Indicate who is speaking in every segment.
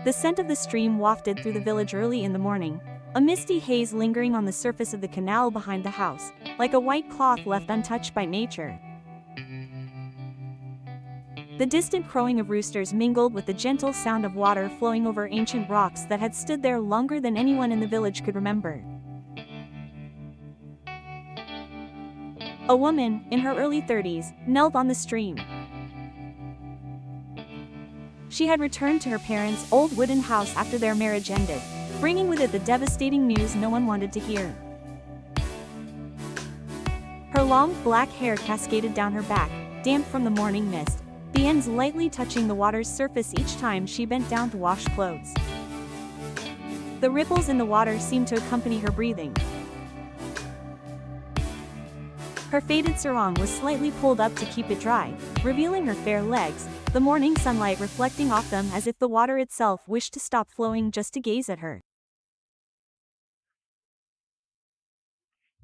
Speaker 1: The scent of the stream wafted through the village early in the morning, a misty haze lingering on the surface of the canal behind the house, like a white cloth left untouched by nature. The distant crowing of roosters mingled with the gentle sound of water flowing over ancient rocks that had stood there longer than anyone in the village could remember. A woman, in her early 30s, knelt on the stream. She had returned to her parents' old wooden house after their marriage ended, bringing with it the devastating news no one wanted to hear. Her long, black hair cascaded down her back, damp from the morning mist, the ends lightly touching the water's surface each time she bent down to wash clothes. The ripples in the water seemed to accompany her breathing. Her faded sarong was slightly pulled up to keep it dry, revealing her fair legs, the morning sunlight reflecting off them as if the water itself wished to stop flowing just to gaze at her.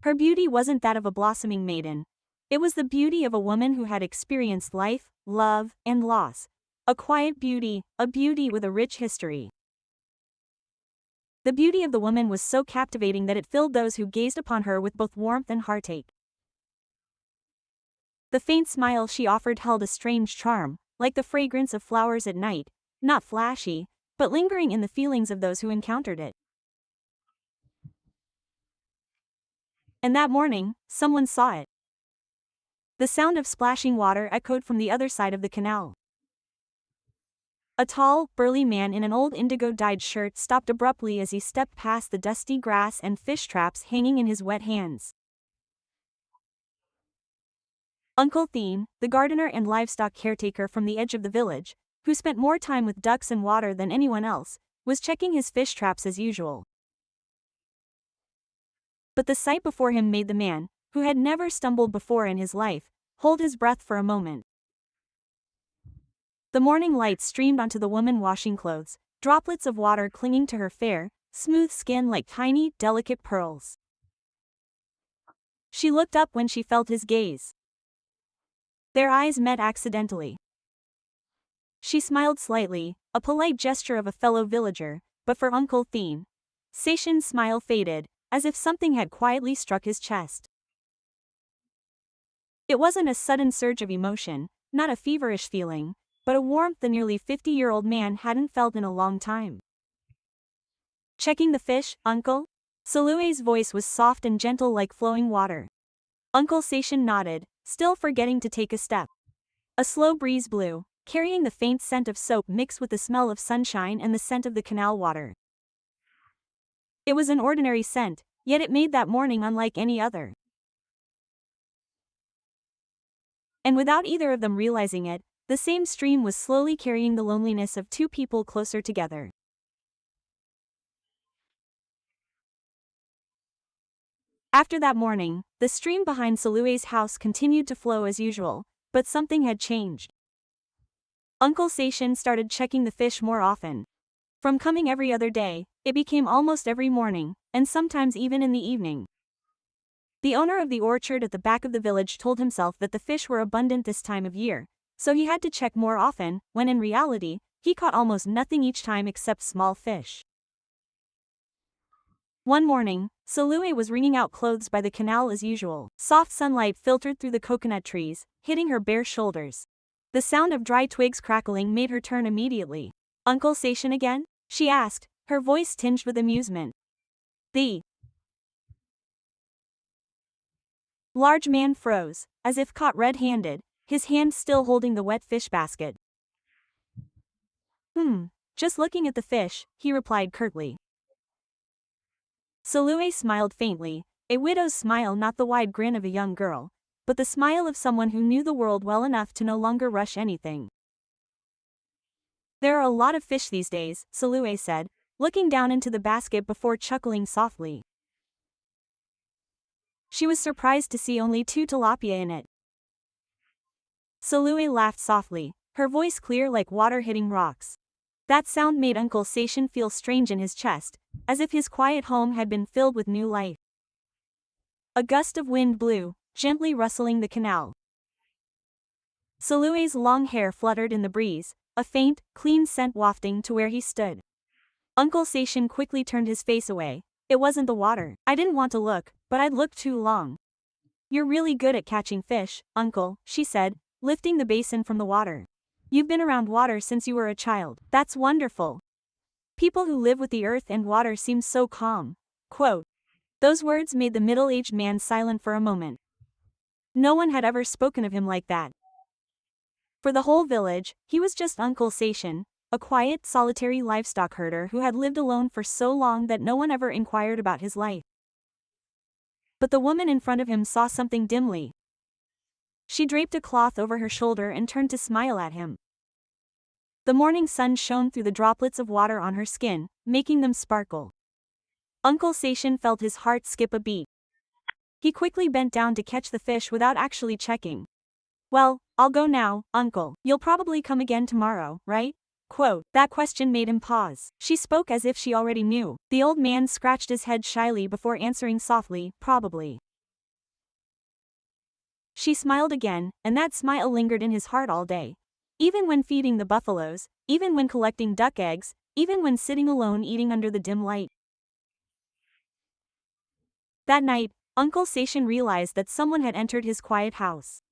Speaker 1: Her beauty wasn't that of a blossoming maiden. It was the beauty of a woman who had experienced life, love, and loss. A quiet beauty, a beauty with a rich history. The beauty of the woman was so captivating that it filled those who gazed upon her with both warmth and heartache. The faint smile she offered held a strange charm, like the fragrance of flowers at night, not flashy, but lingering in the feelings of those who encountered it. And that morning, someone saw it. The sound of splashing water echoed from the other side of the canal. A tall, burly man in an old indigo-dyed shirt stopped abruptly as he stepped past the dusty grass and fish traps hanging in his wet hands. Uncle Thien, the gardener and livestock caretaker from the edge of the village, who spent more time with ducks and water than anyone else, was checking his fish traps as usual. But the sight before him made the man, who had never stumbled before in his life, hold his breath for a moment. The morning light streamed onto the woman washing clothes, droplets of water clinging to her fair, smooth skin like tiny, delicate pearls. She looked up when she felt his gaze. Their eyes met accidentally. She smiled slightly, a polite gesture of a fellow villager, but for Uncle Thien, Seishin's smile faded, as if something had quietly struck his chest. It wasn't a sudden surge of emotion, not a feverish feeling, but a warmth the nearly 50-year-old man hadn't felt in a long time. "Checking the fish, uncle?" Salue's voice was soft and gentle like flowing water. Uncle Seishin nodded, still forgetting to take a step. A slow breeze blew, carrying the faint scent of soap mixed with the smell of sunshine and the scent of the canal water. It was an ordinary scent, yet it made that morning unlike any other. And without either of them realizing it, the same stream was slowly carrying the loneliness of two people closer together. After that morning, the stream behind Salue's house continued to flow as usual, but something had changed. Uncle Seishin started checking the fish more often. From coming every other day, it became almost every morning, and sometimes even in the evening. The owner of the orchard at the back of the village told himself that the fish were abundant this time of year, so he had to check more often, when in reality, he caught almost nothing each time except small fish. One morning, Salue was wringing out clothes by the canal as usual. Soft sunlight filtered through the coconut trees, hitting her bare shoulders. The sound of dry twigs crackling made her turn immediately. "Uncle Seishin again?" she asked, her voice tinged with amusement. The large man froze, as if caught red-handed, his hand still holding the wet fish basket. Just looking at the fish," he replied curtly. Salue smiled faintly, a widow's smile, not the wide grin of a young girl, but the smile of someone who knew the world well enough to no longer rush anything. "There are a lot of fish these days," Salue said, looking down into the basket before chuckling softly. She was surprised to see only 2 tilapia in it. Salue laughed softly, her voice clear like water hitting rocks. That sound made Uncle Seishin feel strange in his chest, as if his quiet home had been filled with new life. A gust of wind blew, gently rustling the canal. Salue's long hair fluttered in the breeze, a faint, clean scent wafting to where he stood. Uncle Sation quickly turned his face away. It wasn't the water. I didn't want to look, but I'd looked too long. You're really good at catching fish, Uncle, she said, lifting the basin from the water. You've been around water since you were a child. That's wonderful. People who live with the earth and water seem so calm. Quote. Those words made the middle-aged man silent for a moment. No one had ever spoken of him like that. For the whole village, he was just Uncle Sation, a quiet, solitary livestock herder who had lived alone for so long that no one ever inquired about his life. But the woman in front of him saw something dimly. She draped a cloth over her shoulder and turned to smile at him. The morning sun shone through the droplets of water on her skin, making them sparkle. Uncle Sation felt his heart skip a beat. He quickly bent down to catch the fish without actually checking. Well, I'll go now, Uncle. You'll probably come again tomorrow, right? Quote. That question made him pause. She spoke as if she already knew. The old man scratched his head shyly before answering softly, probably. She smiled again, and that smile lingered in his heart all day. Even when feeding the buffaloes, even when collecting duck eggs, even when sitting alone eating under the dim light. That night, Uncle Sation realized that someone had entered his quiet house.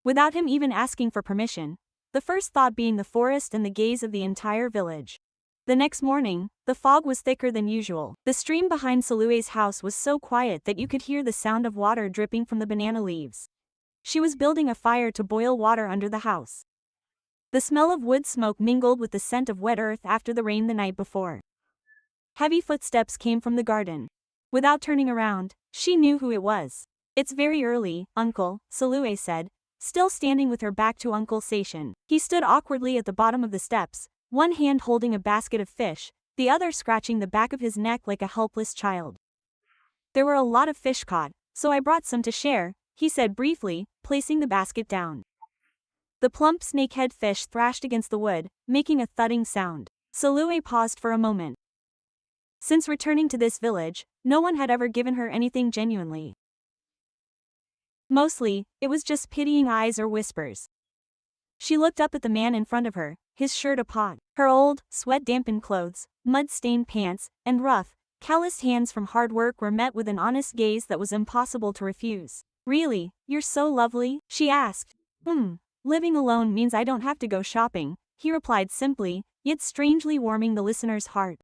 Speaker 1: Without him even asking for permission, the first thought being the forest and the gaze of the entire village. The next morning, the fog was thicker than usual. The stream behind Salue's house was so quiet that you could hear the sound of water dripping from the banana leaves. She was building a fire to boil water under the house. The smell of wood smoke mingled with the scent of wet earth after the rain the night before. Heavy footsteps came from the garden. Without turning around, she knew who it was. It's very early, Uncle, Salue said, still standing with her back to Uncle Sation. He stood awkwardly at the bottom of the steps, one hand holding a basket of fish, the other scratching the back of his neck like a helpless child. There were a lot of fish caught, so I brought some to share, he said briefly, placing the basket down. The plump snakehead fish thrashed against the wood, making a thudding sound. Salue paused for a moment. Since returning to this village, no one had ever given her anything genuinely. Mostly, it was just pitying eyes or whispers. She looked up at the man in front of her, his shirt a pod. Her old, sweat-dampened clothes, mud-stained pants, and rough, calloused hands from hard work were met with an honest gaze that was impossible to refuse. Really, you're so lovely? She asked. Living alone means I don't have to go shopping, he replied simply, yet strangely warming the listener's heart.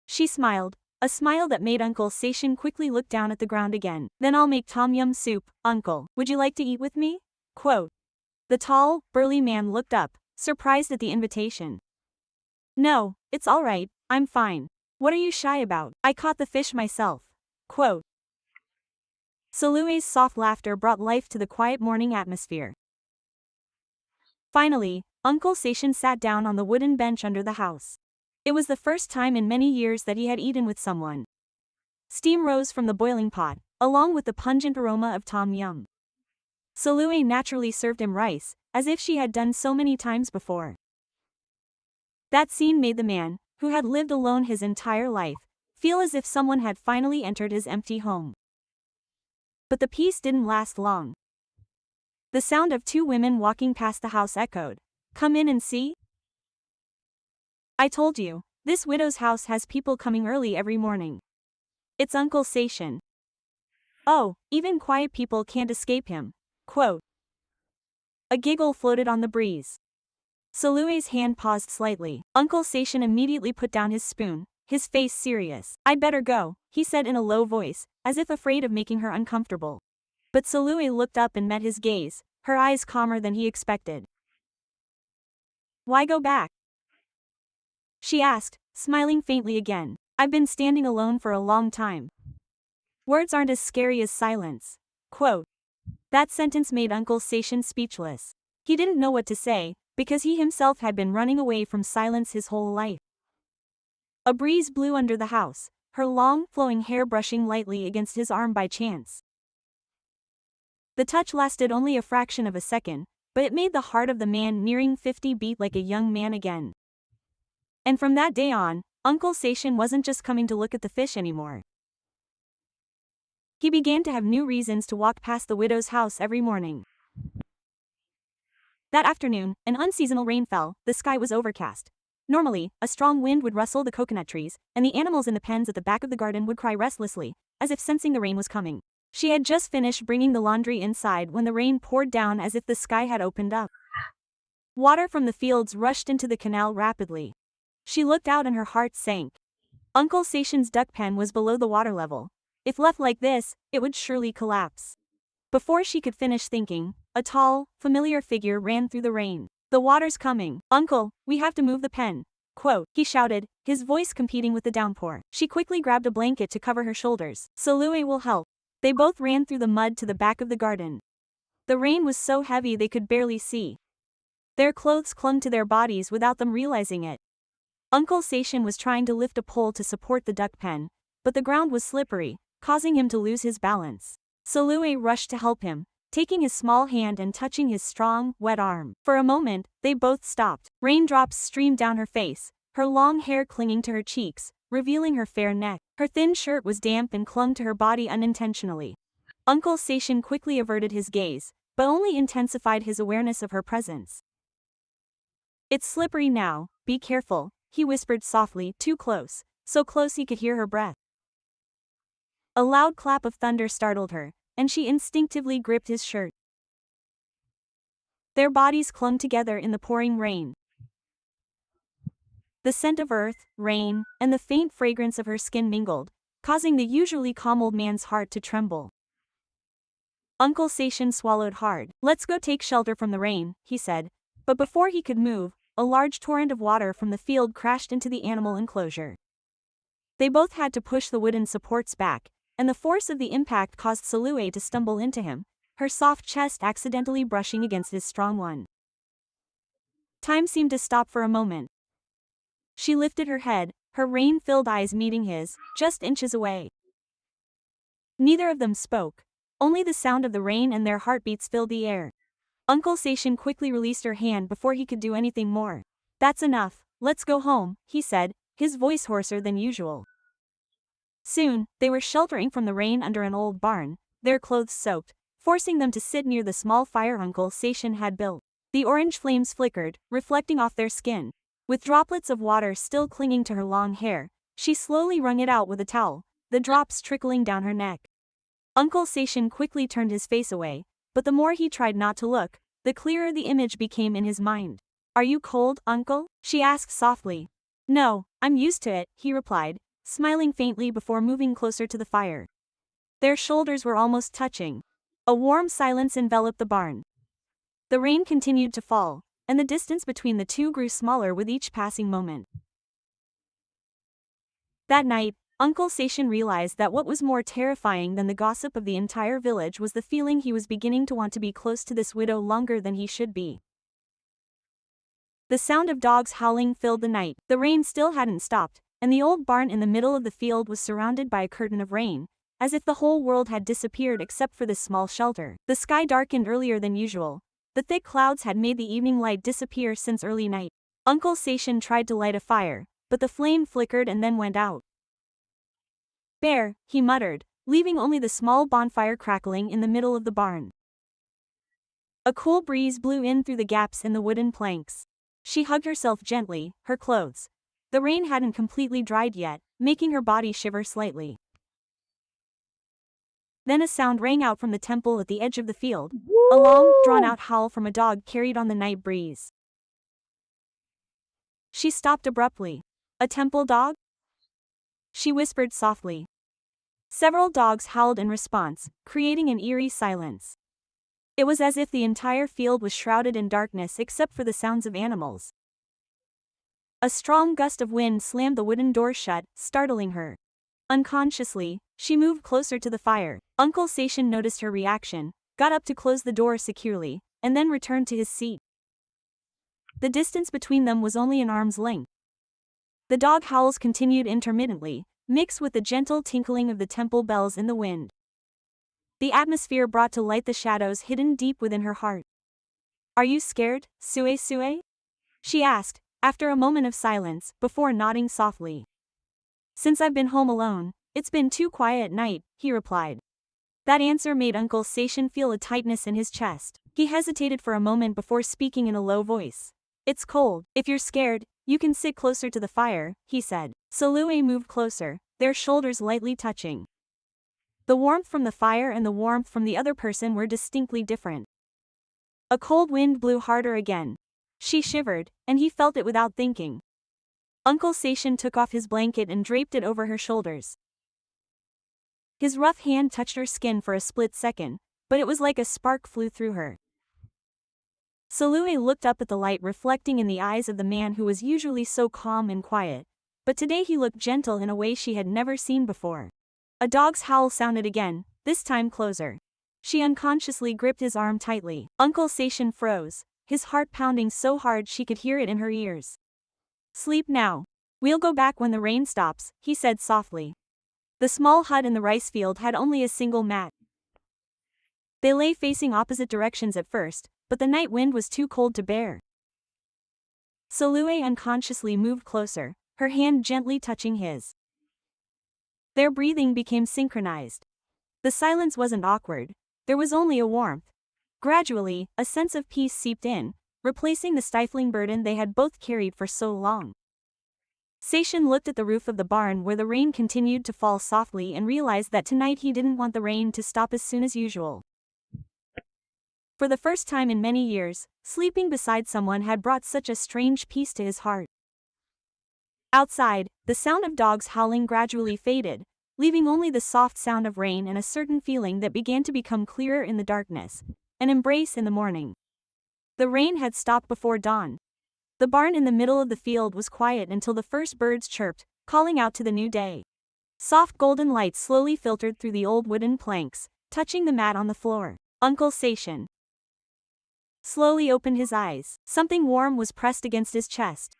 Speaker 1: She smiled, a smile that made Uncle Sation quickly look down at the ground again. Then I'll make tom yum soup, Uncle. Would you like to eat with me? Quote. The tall, burly man looked up, surprised at the invitation. No, it's all right, I'm fine. What are you shy about? I caught the fish myself. Quote. Salue's soft laughter brought life to the quiet morning atmosphere. Finally, Uncle Sation sat down on the wooden bench under the house. It was the first time in many years that he had eaten with someone. Steam rose from the boiling pot, along with the pungent aroma of tom yum. Salue naturally served him rice, as if she had done so many times before. That scene made the man, who had lived alone his entire life, feel as if someone had finally entered his empty home. But the peace didn't last long. The sound of two women walking past the house echoed. Come in and see? I told you, this widow's house has people coming early every morning. It's Uncle Sation. Oh, even quiet people can't escape him. Quote. A giggle floated on the breeze. Salue's hand paused slightly. Uncle Sation immediately put down his spoon, his face serious. I'd better go, he said in a low voice, as if afraid of making her uncomfortable. But Salue looked up and met his gaze, her eyes calmer than he expected. Why go back? She asked, smiling faintly again. I've been standing alone for a long time. Words aren't as scary as silence. Quote. That sentence made Uncle Sation speechless. He didn't know what to say, because he himself had been running away from silence his whole life. A breeze blew under the house, her long, flowing hair brushing lightly against his arm by chance. The touch lasted only a fraction of a second, but it made the heart of the man nearing 50 beat like a young man again. And from that day on, Uncle Sation wasn't just coming to look at the fish anymore. He began to have new reasons to walk past the widow's house every morning. That afternoon, an unseasonal rain fell, the sky was overcast. Normally, a strong wind would rustle the coconut trees, and the animals in the pens at the back of the garden would cry restlessly, as if sensing the rain was coming. She had just finished bringing the laundry inside when the rain poured down as if the sky had opened up. Water from the fields rushed into the canal rapidly. She looked out and her heart sank. Uncle Sation's duck pen was below the water level. If left like this, it would surely collapse. Before she could finish thinking, a tall, familiar figure ran through the rain. "The water's coming. Uncle, we have to move the pen." Quote, he shouted, his voice competing with the downpour. She quickly grabbed a blanket to cover her shoulders. "Salue will help." They both ran through the mud to the back of the garden. The rain was so heavy they could barely see. Their clothes clung to their bodies without them realizing it. Uncle Sation was trying to lift a pole to support the duck pen, but the ground was slippery, causing him to lose his balance. Salue rushed to help him, taking his small hand and touching his strong, wet arm. For a moment, they both stopped. Raindrops streamed down her face, her long hair clinging to her cheeks, revealing her fair neck. Her thin shirt was damp and clung to her body unintentionally. Uncle Sation quickly averted his gaze, but only intensified his awareness of her presence. "It's slippery now, be careful," he whispered softly, too close, so close he could hear her breath. A loud clap of thunder startled her, and she instinctively gripped his shirt. Their bodies clung together in the pouring rain. The scent of earth, rain, and the faint fragrance of her skin mingled, causing the usually calm old man's heart to tremble. Uncle Sation swallowed hard. "Let's go take shelter from the rain," he said, but before he could move, a large torrent of water from the field crashed into the animal enclosure. They both had to push the wooden supports back, and the force of the impact caused Salue to stumble into him, her soft chest accidentally brushing against his strong one. Time seemed to stop for a moment. She lifted her head, her rain-filled eyes meeting his, just inches away. Neither of them spoke. Only the sound of the rain and their heartbeats filled the air. Uncle Sation quickly released her hand before he could do anything more. "That's enough, let's go home," he said, his voice hoarser than usual. Soon, they were sheltering from the rain under an old barn, their clothes soaked, forcing them to sit near the small fire Uncle Sation had built. The orange flames flickered, reflecting off their skin. With droplets of water still clinging to her long hair, she slowly wrung it out with a towel, the drops trickling down her neck. Uncle Sation quickly turned his face away, but the more he tried not to look, the clearer the image became in his mind. "Are you cold, Uncle?" she asked softly. "No, I'm used to it," he replied, smiling faintly before moving closer to the fire. Their shoulders were almost touching. A warm silence enveloped the barn. The rain continued to fall, and the distance between the two grew smaller with each passing moment. That night, Uncle Sation realized that what was more terrifying than the gossip of the entire village was the feeling he was beginning to want to be close to this widow longer than he should be. The sound of dogs howling filled the night. The rain still hadn't stopped, and the old barn in the middle of the field was surrounded by a curtain of rain, as if the whole world had disappeared except for this small shelter. The sky darkened earlier than usual. The thick clouds had made the evening light disappear since early night. Uncle Sation tried to light a fire, but the flame flickered and then went out. "Bear," he muttered, leaving only the small bonfire crackling in the middle of the barn. A cool breeze blew in through the gaps in the wooden planks. She hugged herself gently, her clothes. The rain hadn't completely dried yet, making her body shiver slightly. Then a sound rang out from the temple at the edge of the field, a long, drawn-out howl from a dog carried on the night breeze. She stopped abruptly. "A temple dog?" she whispered softly. Several dogs howled in response, creating an eerie silence. It was as if the entire field was shrouded in darkness except for the sounds of animals. A strong gust of wind slammed the wooden door shut, startling her. Unconsciously, she moved closer to the fire. Uncle Sation noticed her reaction, got up to close the door securely, and then returned to his seat. The distance between them was only an arm's length. The dog howls continued intermittently, mixed with the gentle tinkling of the temple bells in the wind. The atmosphere brought to light the shadows hidden deep within her heart. "Are you scared, Sue?" she asked, after a moment of silence, before nodding softly. "Since I've been home alone, it's been too quiet at night," he replied. That answer made Uncle Sation feel a tightness in his chest. He hesitated for a moment before speaking in a low voice. It's cold. If you're scared, you can sit closer to the fire, he said. Salue moved closer, their shoulders lightly touching. The warmth from the fire and the warmth from the other person were distinctly different. A cold wind blew harder again. She shivered, and he felt it without thinking. Uncle Sachin took off his blanket and draped it over her shoulders. His rough hand touched her skin for a split second, but it was like a spark flew through her. Salue looked up at the light reflecting in the eyes of the man who was usually so calm and quiet, but today he looked gentle in a way she had never seen before. A dog's howl sounded again, this time closer. She unconsciously gripped his arm tightly. Uncle Sachin froze, his heart pounding so hard she could hear it in her ears. Sleep now. We'll go back when the rain stops, he said softly. The small hut in the rice field had only a single mat. They lay facing opposite directions at first, but the night wind was too cold to bear. Salue unconsciously moved closer, her hand gently touching his. Their breathing became synchronized. The silence wasn't awkward, there was only a warmth. Gradually, a sense of peace seeped in, replacing the stifling burden they had both carried for so long. Sachin looked at the roof of the barn where the rain continued to fall softly and realized that tonight he didn't want the rain to stop as soon as usual. For the first time in many years, sleeping beside someone had brought such a strange peace to his heart. Outside, the sound of dogs howling gradually faded, leaving only the soft sound of rain and a certain feeling that began to become clearer in the darkness, an embrace in the morning. The rain had stopped before dawn. The barn in the middle of the field was quiet until the first birds chirped, calling out to the new day. Soft golden light slowly filtered through the old wooden planks, touching the mat on the floor. Uncle Sachin slowly opened his eyes. Something warm was pressed against his chest.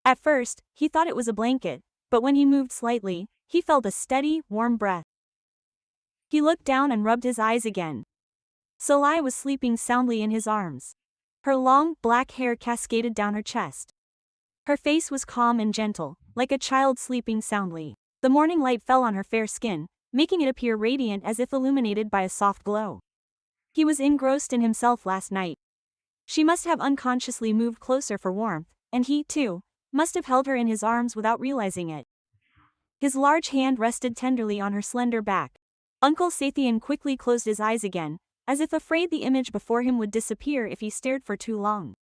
Speaker 1: At first, he thought it was a blanket, but when he moved slightly, he felt a steady, warm breath. He looked down and rubbed his eyes again. Salue was sleeping soundly in his arms. Her long, black hair cascaded down her chest. Her face was calm and gentle, like a child sleeping soundly. The morning light fell on her fair skin, making it appear radiant as if illuminated by a soft glow. He was engrossed in himself last night. She must have unconsciously moved closer for warmth, and he, too, must have held her in his arms without realizing it. His large hand rested tenderly on her slender back. Uncle Sachin quickly closed his eyes again, as if afraid the image before him would disappear if he stared for too long.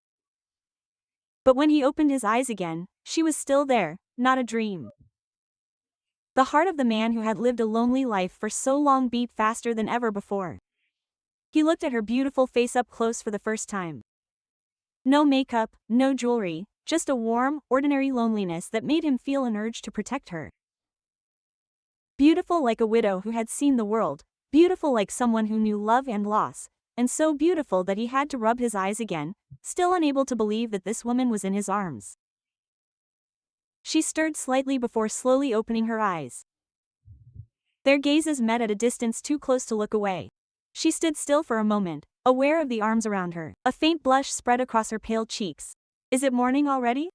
Speaker 1: But when he opened his eyes again, she was still there, not a dream. The heart of the man who had lived a lonely life for so long beat faster than ever before. He looked at her beautiful face up close for the first time. No makeup, no jewelry, just a warm, ordinary loneliness that made him feel an urge to protect her. Beautiful like a widow who had seen the world, beautiful like someone who knew love and loss, and so beautiful that he had to rub his eyes again, still unable to believe that this woman was in his arms. She stirred slightly before slowly opening her eyes. Their gazes met at a distance too close to look away. She stood still for a moment, aware of the arms around her. A faint blush spread across her pale cheeks. Is it morning already?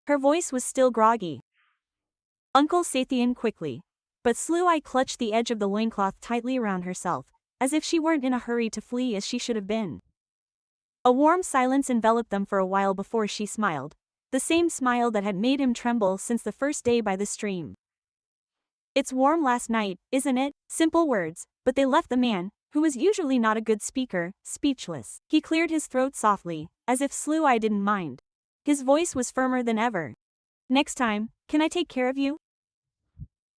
Speaker 1: Her voice was still groggy. Uncle Sachin quickly. But Salue clutched the edge of the loincloth tightly around herself, as if she weren't in a hurry to flee as she should have been. A warm silence enveloped them for a while before she smiled, the same smile that had made him tremble since the first day by the stream. It's warm last night, isn't it? Simple words, but they left the man, who was usually not a good speaker, speechless. He cleared his throat softly, as if Salue didn't mind. His voice was firmer than ever. Next time, can I take care of you?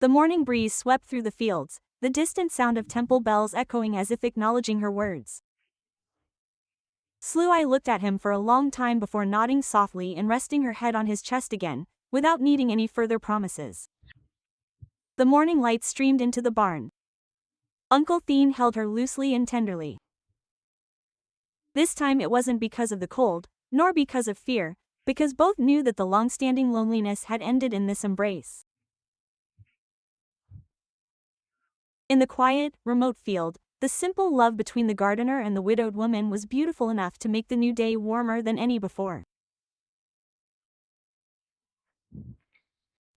Speaker 1: The morning breeze swept through the fields, the distant sound of temple bells echoing as if acknowledging her words. Salue looked at him for a long time before nodding softly and resting her head on his chest again, without needing any further promises. The morning light streamed into the barn. Uncle Sachin held her loosely and tenderly. This time it wasn't because of the cold, nor because of fear, because both knew that the long-standing loneliness had ended in this embrace. In the quiet, remote field, the simple love between the gardener and the widowed woman was beautiful enough to make the new day warmer than any before.